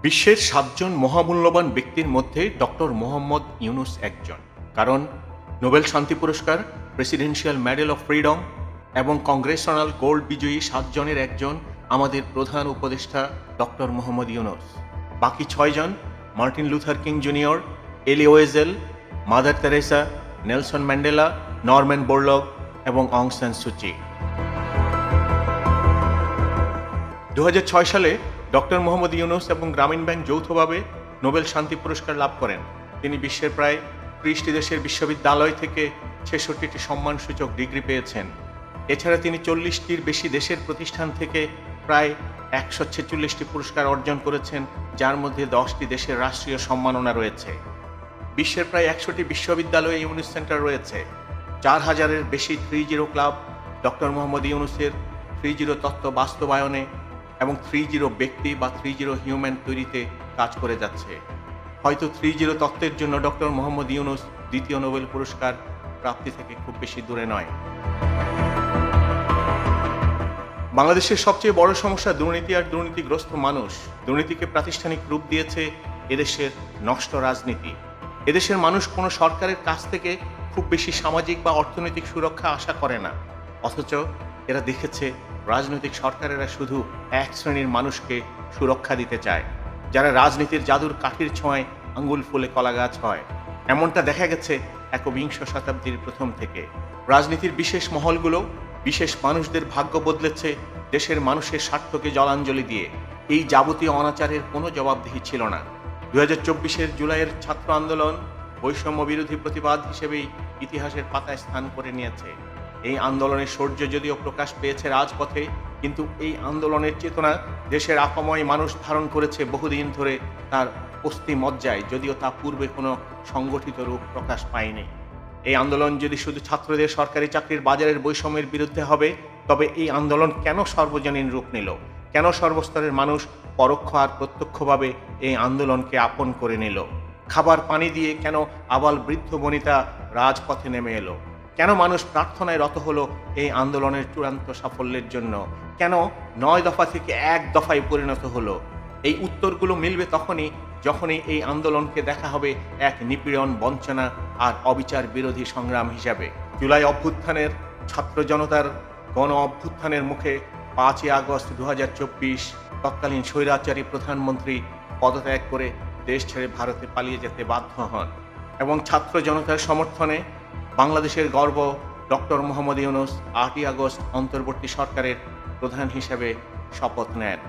বিশ্বের ৭ জন মহামূল্যবান ব্যক্তির মধ্যে ডক্টর মোহাম্মদ ইউনূস একজন। কারণ নোবেল শান্তি পুরস্কার, প্রেসিডেন্সিয়াল মেডেল অফ ফ্রিডম এবং কংগ্রেশনাল গোল্ড বিজয়ী ৭ জনের একজন আমাদের প্রধান উপদেষ্টা ডক্টর মোহাম্মদ ইউনূস। বাকি ৬ জন Martin Luther King junior, Elie Wiesel, Mother Teresa, Nelson Mandela, Norman Borlaug এবং অং সান সুচি। ২০০৬ সালে ডক্টর মোহাম্মদ ইউনূস এবং গ্রামীণ ব্যাংক যৌথভাবে নোবেল শান্তি পুরস্কার লাভ করেন। তিনি বিশ্বের প্রায় ৩০টি দেশের বিশ্ববিদ্যালয় থেকে ৬৬টি সম্মানসূচক ডিগ্রি পেয়েছেন। এছাড়া তিনি ৪০টির বেশি দেশের প্রতিষ্ঠান থেকে প্রায় ১৪৬টি পুরস্কার অর্জন করেছেন, যার মধ্যে 10টি দেশের রাষ্ট্রীয় সম্মাননা রয়েছে। বিশ্বের প্রায় ১০০টি বিশ্ববিদ্যালয়ে ইউনূস সেন্টার রয়েছে। ৪,০০০-এর বেশি ৩০ ক্লাব ডক্টর মোহাম্মদ ইউনূসের ৩০ তত্ত্ব বাস্তবায়নে এবং ৩০ ব্যক্তি বা ৩০ হিউম্যান তৈরিতে কাজ করে যাচ্ছে। হয়তো ৩০ তত্ত্বের জন্য ডক্টর মোহাম্মদ ইউনূস দ্বিতীয় নোবেল পুরস্কার প্রাপ্তি থেকে খুব বেশি দূরে নয়। বাংলাদেশের সবচেয়ে বড় সমস্যা দুর্নীতি আর দুর্নীতিগ্রস্ত মানুষ। দুর্নীতিকে প্রাতিষ্ঠানিক রূপ দিয়েছে এদেশের নষ্ট রাজনীতি। এদেশের মানুষ কোনো সরকারের কাছ থেকে খুব বেশি সামাজিক বা অর্থনৈতিক সুরক্ষা আশা করে না, অথচ এরা দেখেছে রাজনৈতিক সরকারেরা শুধু এক শ্রেণীর মানুষকে সুরক্ষা দিতে চায়, যারা রাজনীতির জাদুর কাঠির ছোঁয়ায় আঙ্গুল ফুলে কলা গাছ হয়। এমনটা দেখা গেছে একবিংশ শতাব্দীর প্রথম থেকে। রাজনীতির বিশেষ মহলগুলো বিশেষ মানুষদের ভাগ্য বদলেছে দেশের মানুষের স্বার্থকে জলাঞ্জলি দিয়ে। এই যাবতীয় অনাচারের কোনো জবাবদিহি ছিল না। ২০২৪ জুলাইয়ের ছাত্র আন্দোলন বৈষম্য বিরোধী প্রতিবাদ হিসেবেই ইতিহাসের পাতায় স্থান করে নিয়েছে। এই আন্দোলনের শৌর্য যদিও প্রকাশ পেয়েছে রাজপথে, কিন্তু এই আন্দোলনের চেতনা দেশের আপাময় মানুষ ধারণ করেছে বহুদিন ধরে তার অস্থি মজ্জায়, যদিও তা পূর্বে কোনো সংগঠিত রূপ প্রকাশ পায়নি। এই আন্দোলন যদি শুধু ছাত্রদের সরকারি চাকরির বাজারের বৈষম্যের বিরুদ্ধে হবে, তবে এই আন্দোলন কেন সর্বজনীন রূপ নিল? কেন সর্বস্তরের মানুষ পরোক্ষ আর প্রত্যক্ষভাবে এই আন্দোলনকে আপন করে নিল? খাবার পানি দিয়ে কেন আবাল বৃদ্ধ বনিতা রাজপথে নেমে এলো? কেন মানুষ প্রার্থনায় রত হলো এই আন্দোলনের চূড়ান্ত সাফল্যের জন্য? কেন ৯ দফা থেকে ১ দফায় পরিণত হলো? এই উত্তরগুলো মিলবে যখনই এই আন্দোলনকে দেখা হবে এক নিপীড়ন, বঞ্চনা আর অবিচার বিরোধী সংগ্রাম হিসাবে। জুলাই অভ্যুত্থানের ছাত্র জনতার গণ অভ্যুত্থানের মুখে ৫ই আগস্ট ২০২৪ তৎকালীন স্বৈরাচারী প্রধানমন্ত্রী পদত্যাগ করে দেশ ছেড়ে ভারতে পালিয়ে যেতে বাধ্য হন এবং ছাত্র জনতার সমর্থনে বাংলাদেশের গর্ব ডক্টর মোহাম্মদ ইউনূস ৮ই আগস্ট অন্তর্বর্তী সরকারের প্রধান হিসেবে শপথ নেন।